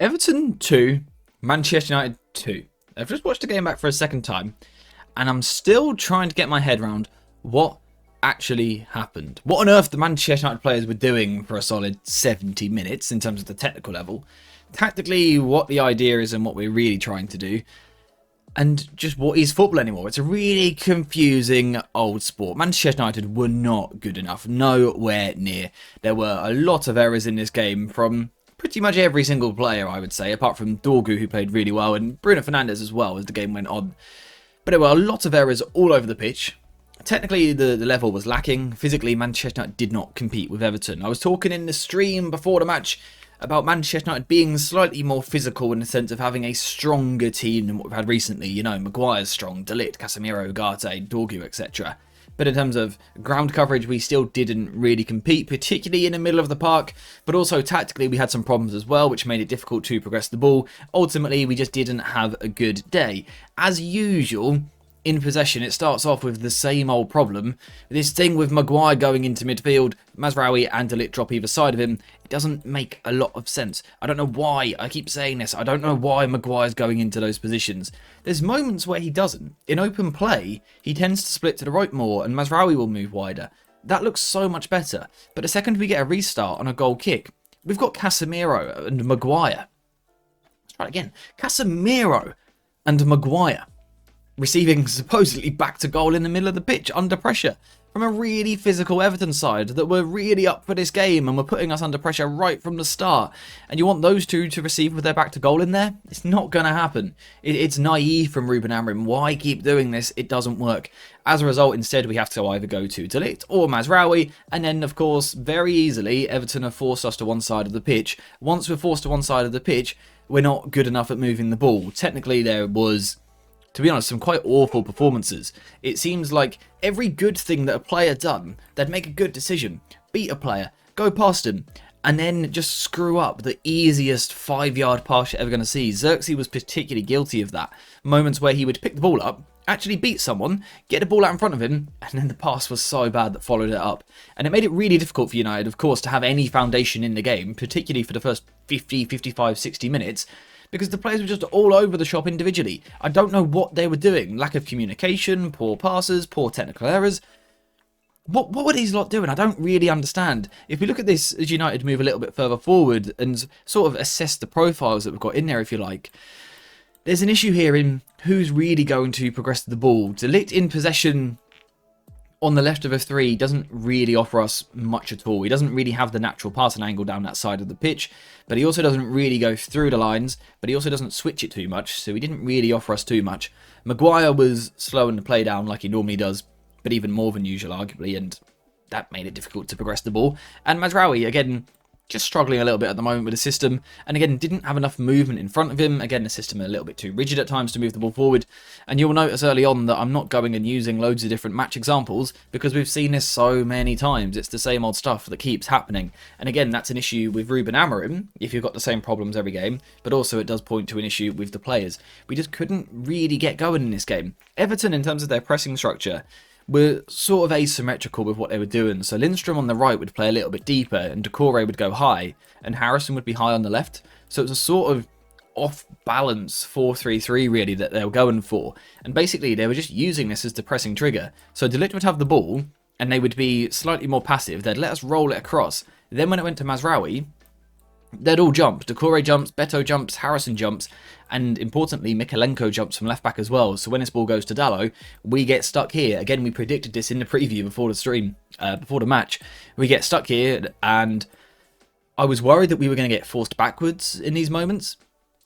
Everton 2, Manchester United 2. I've just watched the game back for a second time, and I'm still trying to get my head around what actually happened. What on earth the Manchester United players were doing for a solid 70 minutes in terms of the technical level. Tactically, what the idea is and what we're really trying to do. And just what is football anymore? It's a really confusing old sport. Manchester United were not good enough. Nowhere near. There were a lot of errors in this game from pretty much every single player, I would say, apart from Dorgu, who played really well, and Bruno Fernandes as well as the game went on. But there were a lot of errors all over the pitch. Technically, the level was lacking. Physically, Manchester United did not compete with Everton. I was talking in the stream before the match about Manchester United being slightly more physical in the sense of having a stronger team than what we've had recently. You know, Maguire's strong, De Ligt, Casemiro, Ugarte, Dorgu, etc. But in terms of ground coverage, we still didn't really compete, particularly in the middle of the park. But also tactically, we had some problems as well, which made it difficult to progress the ball. Ultimately, we just didn't have a good day. As usual, in possession, it starts off with the same old problem. This thing with Maguire going into midfield, Mazraoui and De Ligt drop either side of him. It doesn't make a lot of sense. I don't know why. I keep saying this. I don't know why Maguire's going into those positions. There's moments where he doesn't. In open play, he tends to split to the right more and Mazraoui will move wider. That looks so much better. But the second we get a restart on a goal kick, we've got Casemiro and Maguire. Let's try it again. Casemiro and Maguire receiving supposedly back to goal in the middle of the pitch under pressure from a really physical Everton side that were really up for this game and were putting us under pressure right from the start. And you want those two to receive with their back to goal in there? It's not going to happen. It's naive from Ruben Amorim. Why keep doing this? It doesn't work. As a result, instead, we have to either go to De Ligt or Mazraoui. And then, of course, very easily, Everton have forced us to one side of the pitch. Once we're forced to one side of the pitch, we're not good enough at moving the ball. Technically, there was, to be honest, some quite awful performances. It seems like every good thing that a player done, they'd make a good decision, beat a player, go past him, and then just screw up the easiest 5-yard pass you're ever going to see. Xerxes was particularly guilty of that. Moments where he would pick the ball up, actually beat someone, get the ball out in front of him, and then the pass was so bad that followed it up. And it made it really difficult for United, of course, to have any foundation in the game, particularly for the first 50, 55, 60 minutes, because the players were just all over the shop individually. I don't know what they were doing. Lack of communication, poor passes, poor technical errors. What were these lot doing? I don't really understand. If we look at this as United move a little bit further forward and sort of assess the profiles that we've got in there, if you like, there's an issue here in who's really going to progress the ball. De Ligt in possession on the left of a 3 doesn't really offer us much at all. He doesn't really have the natural passing angle down that side of the pitch, but he also doesn't really go through the lines, but he also doesn't switch it too much, so he didn't really offer us too much. Maguire was slowing the play down like he normally does, but even more than usual, arguably, and that made it difficult to progress the ball. And Mazraoui, again, just struggling a little bit at the moment with the system, and again, didn't have enough movement in front of him. Again, the system a little bit too rigid at times to move the ball forward. And you'll notice early on that I'm not going and using loads of different match examples because we've seen this so many times. It's the same old stuff that keeps happening. And again, that's an issue with Ruben Amorim if you've got the same problems every game, but also it does point to an issue with the players. We just couldn't really get going in this game. Everton, in terms of their pressing structure, were sort of asymmetrical with what they were doing. So Lindstrom on the right would play a little bit deeper and Doucouré would go high and Harrison would be high on the left. So it was a sort of off-balance 4-3-3 really that they were going for. And basically they were just using this as the pressing trigger. So De Ligt would have the ball and they would be slightly more passive. They'd let us roll it across. Then when it went to Mazraoui, they'd all jump. Doucouré jumps, Beto jumps, Harrison jumps, and importantly, Mikalenko jumps from left back as well. So when this ball goes to Dalot, we get stuck here. Again, we predicted this in the preview before the stream, before the match. We get stuck here, and I was worried that we were going to get forced backwards in these moments.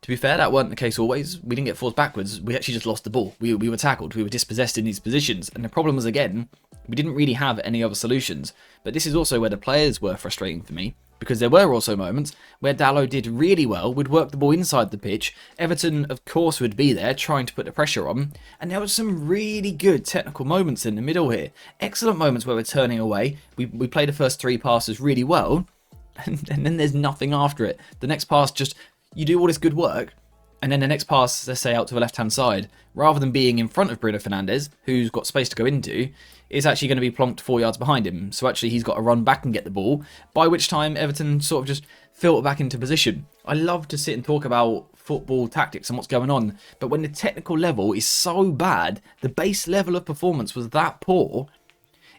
To be fair, that weren't the case always. We didn't get forced backwards. We actually just lost the ball. We were tackled. We were dispossessed in these positions. And the problem was, again, we didn't really have any other solutions. But this is also where the players were frustrating for me, because there were also moments where Dalot did really well, would work the ball inside the pitch. Everton, of course, would be there trying to put the pressure on. And there were some really good technical moments in the middle here. Excellent moments where we're turning away. We play the first 3 passes really well. And then there's nothing after it. The next pass just, you do all this good work, and then the next pass, let's say out to the left-hand side, rather than being in front of Bruno Fernandes, who's got space to go into, is actually going to be plonked 4 yards behind him. So actually he's got to run back and get the ball, by which time Everton sort of just filter back into position. I love to sit and talk about football tactics and what's going on, but when the technical level is so bad, the base level of performance was that poor,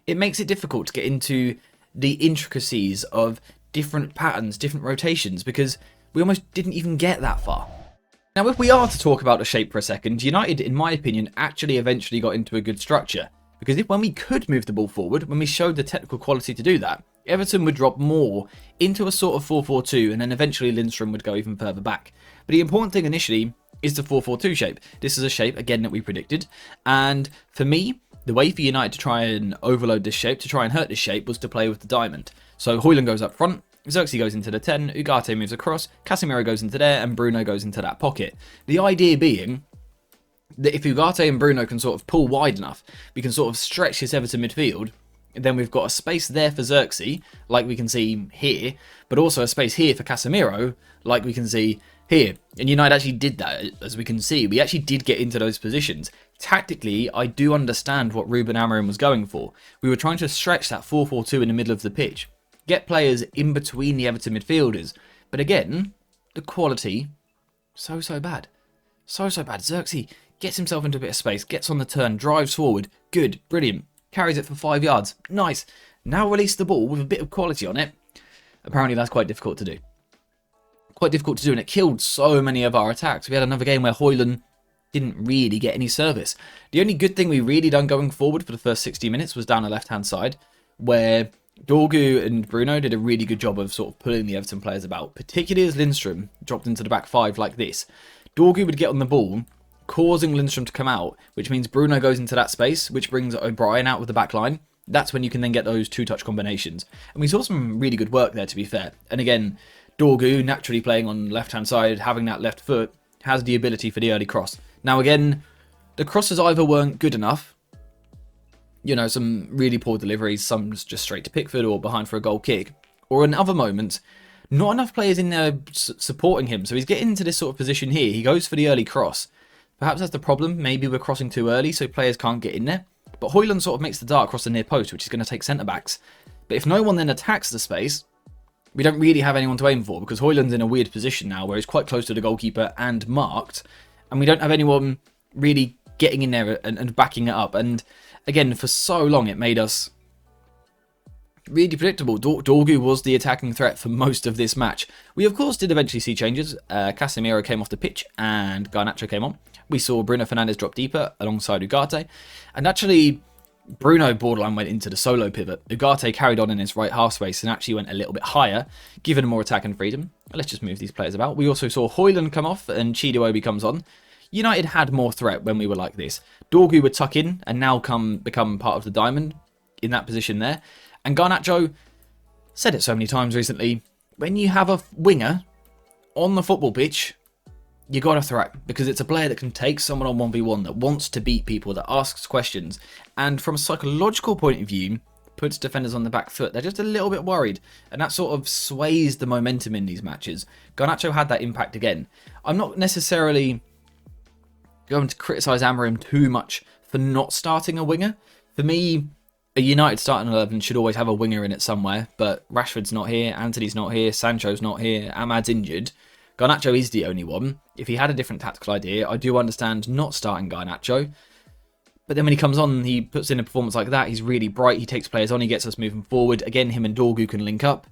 it makes it difficult to get into the intricacies of different patterns, different rotations, because we almost didn't even get that far. Now, if we are to talk about the shape for a second, United, in my opinion, actually eventually got into a good structure. Because when we could move the ball forward, when we showed the technical quality to do that, Everton would drop more into a sort of 4-4-2, and then eventually Lindstrom would go even further back. But the important thing initially is the 4-4-2 shape. This is a shape, again, that we predicted. And for me, the way for United to try and overload this shape, to try and hurt this shape, was to play with the diamond. So Højlund goes up front, Xerxes goes into the 10, Ugarte moves across, Casemiro goes into there, and Bruno goes into that pocket. The idea being that if Ugarte and Bruno can sort of pull wide enough, we can sort of stretch this Everton midfield, then we've got a space there for Xerxes, like we can see here, but also a space here for Casemiro, like we can see here. And United actually did that, as we can see. We actually did get into those positions. Tactically, I do understand what Ruben Amorim was going for. We were trying to stretch that 4-4-2 in the middle of the pitch, get players in between the Everton midfielders. But again, the quality, so bad. So bad. Xerxes gets himself into a bit of space, gets on the turn, drives forward. Good, brilliant. Carries it for 5 yards. Nice. Now release the ball with a bit of quality on it. Apparently that's quite difficult to do. Quite difficult to do, and it killed so many of our attacks. We had another game where Højlund didn't really get any service. The only good thing we really done going forward for the first 60 minutes was down the left-hand side, where Dorgu and Bruno did a really good job of sort of pulling the Everton players about, particularly as Lindstrom dropped into the back five like this. Dorgu would get on the ball, causing Lindstrom to come out, which means Bruno goes into that space, which brings O'Brien out with the back line. That's when you can then get those two-touch combinations. And we saw some really good work there, to be fair. And again, Dorgu, naturally playing on the left-hand side, having that left foot, has the ability for the early cross. Now again, the crosses either weren't good enough, you know, some really poor deliveries, some just straight to Pickford or behind for a goal kick, or in other moments, not enough players in there supporting him. So he's getting into this sort of position here. He goes for the early cross. Perhaps that's the problem. Maybe we're crossing too early, so players can't get in there. But Højlund sort of makes the dart across the near post, which is going to take centre-backs. But if no one then attacks the space, we don't really have anyone to aim for, because Højlund's in a weird position now where he's quite close to the goalkeeper and marked, and we don't have anyone really getting in there and backing it up. And again, for so long it made us really predictable. Dorgu was the attacking threat for most of this match. We of course did eventually see changes. Casemiro came off the pitch and Garnacho came on. We saw Bruno Fernandes drop deeper alongside Ugarte, and actually Bruno borderline went into the solo pivot. Ugarte carried on in his right half space and actually went a little bit higher, given more attack and freedom. Let's just move these players about. We also saw Højlund come off and Chidobe comes on. United had more threat when we were like this. Dorgu would tuck in and now become part of the diamond in that position there. And Garnacho said it so many times recently, when you have a winger on the football pitch, you got to threat, because it's a player that can take someone on 1v1, that wants to beat people, that asks questions, and from a psychological point of view, puts defenders on the back foot. They're just a little bit worried, and that sort of sways the momentum in these matches. Garnacho had that impact again. I'm not necessarily going to criticise Amorim too much for not starting a winger. For me, a United starting 11 should always have a winger in it somewhere, but Rashford's not here, Antony's not here, Sancho's not here, Ahmad's injured. Garnacho is the only one. If he had a different tactical idea, I do understand not starting Garnacho. But then when he comes on, he puts in a performance like that. He's really bright. He takes players on. He gets us moving forward. Again, him and Dorgu can link up.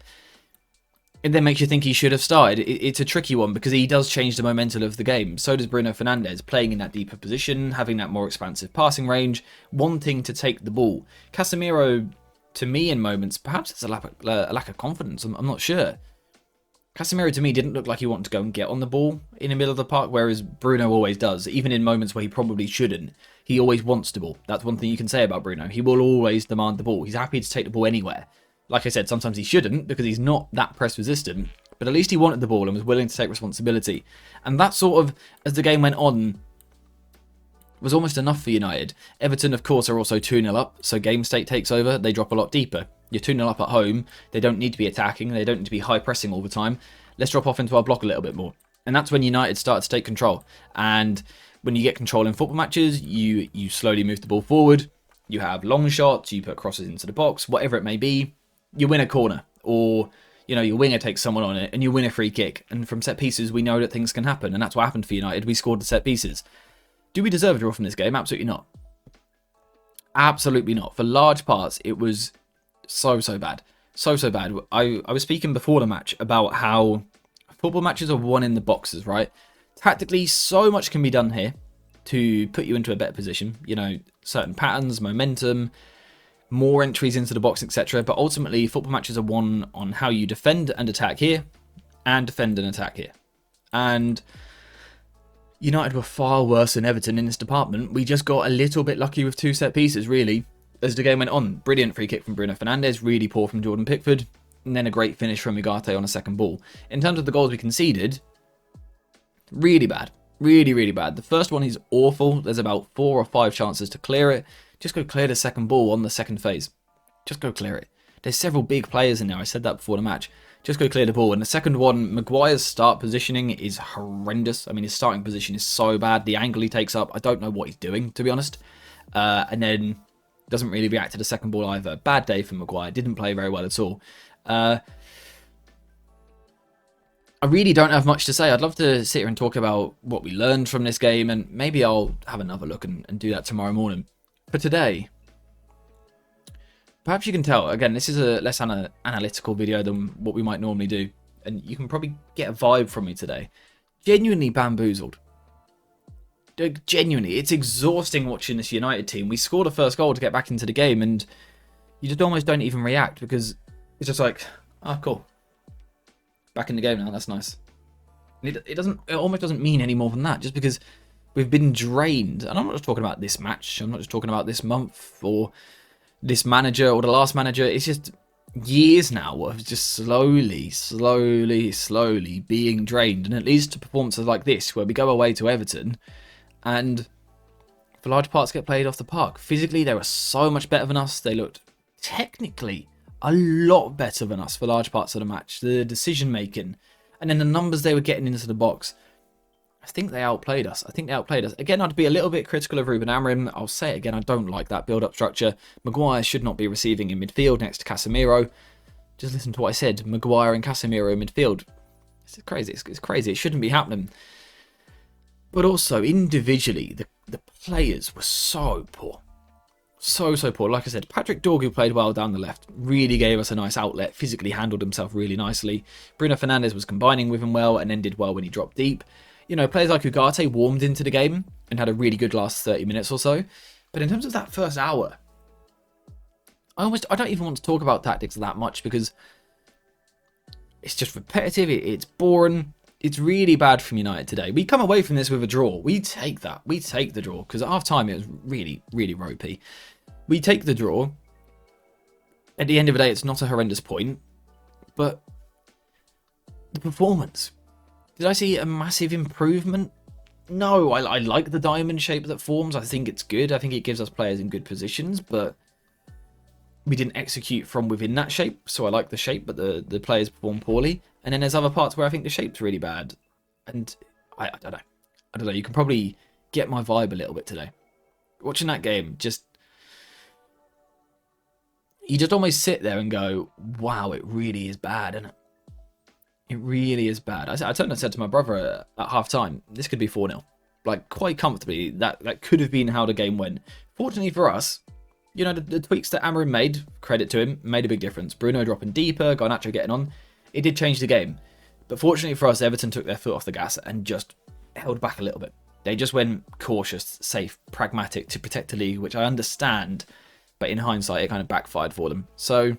It then makes you think he should have started. It's a tricky one because he does change the momentum of the game. So does Bruno Fernandes, playing in that deeper position, having that more expansive passing range, wanting to take the ball. Casemiro, to me in moments, perhaps it's a lack of confidence. I'm not sure. Casemiro, to me, didn't look like he wanted to go and get on the ball in the middle of the park, whereas Bruno always does. Even in moments where he probably shouldn't, he always wants the ball. That's one thing you can say about Bruno. He will always demand the ball. He's happy to take the ball anywhere. Like I said, sometimes he shouldn't because he's not that press resistant, but at least he wanted the ball and was willing to take responsibility. And that sort of, as the game went on, was almost enough for United. Everton, of course, are also 2-0 up, so game state takes over. They drop a lot deeper. You're 2-0 up at home. They don't need to be attacking. They don't need to be high pressing all the time. Let's drop off into our block a little bit more. And that's when United started to take control. And when you get control in football matches, you slowly move the ball forward. You have long shots, you put crosses into the box, whatever it may be. You win a corner, or your winger takes someone on it and you win a free kick. And from set pieces, we know that things can happen. And that's what happened for United. We scored the set pieces. Do we deserve a draw from this game? Absolutely not. Absolutely not. For large parts, it was so bad. So bad. I was speaking before the match about how football matches are won in the boxes, right? Tactically, so much can be done here to put you into a better position. Certain patterns, momentum, more entries into the box, etc. But ultimately, football matches are won on how you defend and attack here, and defend and attack here. And United were far worse than Everton in this department. We just got a little bit lucky with 2 set pieces, really, as the game went on. Brilliant free kick from Bruno Fernandes, really poor from Jordan Pickford, and then a great finish from Ugarte on a second ball. In terms of the goals we conceded, really bad. Really bad. The first one is awful. There's about 4 or 5 chances to clear it. Just go clear the second ball on the second phase. Just go clear it. There's several big players in there. I said that before the match. Just go clear the ball. And the second one, Maguire's start positioning is horrendous. I mean, his starting position is so bad. The angle he takes up, I don't know what he's doing, to be honest. And then doesn't really react to the second ball either. Bad day for Maguire. Didn't play very well at all. I really don't have much to say. I'd love to sit here and talk about what we learned from this game, and maybe I'll have another look and do that tomorrow morning. For today, perhaps you can tell, again, this is a less analytical video than what we might normally do, and you can probably get a vibe from me today. Genuinely bamboozled. Genuinely, it's exhausting watching this United team. We scored a first goal to get back into the game, and you just almost don't even react, because it's just like, oh, cool. Back in the game now, that's nice. And it almost doesn't mean any more than that, just because we've been drained. And I'm not just talking about this match, I'm not just talking about this month, or this manager, or the last manager. It's just years now of just slowly being drained. And it leads to performances like this, where we go away to Everton, and for large parts get played off the park. Physically, they were so much better than us. They looked technically a lot better than us for large parts of the match. The decision making, and then the numbers they were getting into the box. I think they outplayed us. Again, I'd be a little bit critical of Ruben Amorim. I'll say it again, I don't like that build-up structure. Maguire should not be receiving in midfield next to Casemiro. Just listen to what I said. Maguire and Casemiro in midfield. It's crazy. It's crazy. It shouldn't be happening. But also, individually, the players were so poor. So poor. Like I said, Patrick Dorgu played well down the left. Really gave us a nice outlet. Physically handled himself really nicely. Bruno Fernandes was combining with him well, and then did well when he dropped deep. Players like Ugarte warmed into the game and had a really good last 30 minutes or so. But in terms of that first hour, I don't even want to talk about tactics that much, because it's just repetitive. It's boring. It's really bad from United today. We come away from this with a draw. We take that. We take the draw, because at half time it was really ropey. We take the draw. At the end of the day, it's not a horrendous point, but the performance. Did I see a massive improvement? No, I like the diamond shape that forms. I think it's good. I think it gives us players in good positions, but we didn't execute from within that shape. So I like the shape, but the players perform poorly. And then there's other parts where I think the shape's really bad. And I don't know. You can probably get my vibe a little bit today. Watching that game, you just almost sit there and go, wow, it really is bad, isn't it? It really is bad. I turned and said to my brother at half time, this could be 4-0. Like, quite comfortably. That could have been how the game went. Fortunately for us, the tweaks that Amorim made, credit to him, made a big difference. Bruno dropping deeper, Garnacho getting on. It did change the game. But fortunately for us, Everton took their foot off the gas and just held back a little bit. They just went cautious, safe, pragmatic to protect the league, which I understand. But in hindsight, it kind of backfired for them. So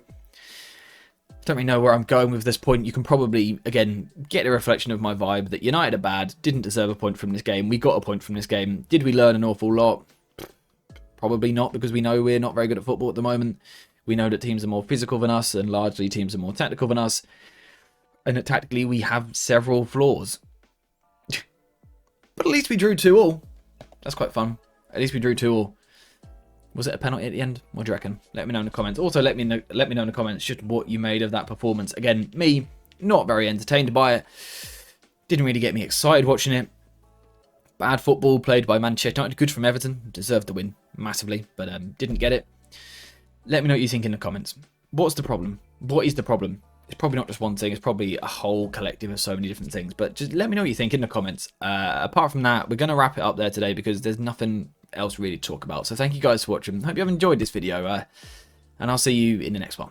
I don't really know where I'm going with this point. You can probably, again, get a reflection of my vibe that United are bad, didn't deserve a point from this game. We got a point from this game. Did we learn an awful lot? Probably not, because we know we're not very good at football at the moment. We know that teams are more physical than us, and largely teams are more technical than us. And that tactically we have several flaws. But at least we drew 2-2. That's quite fun. At least we drew 2-2. Was it a penalty at the end? What do you reckon? Let me know in the comments. Also, let me know in the comments just what you made of that performance. Again, me, not very entertained by it. Didn't really get me excited watching it. Bad football played by Manchester United. Good from Everton. Deserved the win massively, but didn't get it. Let me know what you think in the comments. What's the problem? What is the problem? It's probably not just one thing. It's probably a whole collective of so many different things. But just let me know what you think in the comments. Apart from that, we're going to wrap it up there today because there's nothing else really to talk about. So thank you guys for watching. Hope you have enjoyed this video. And I'll see you in the next one.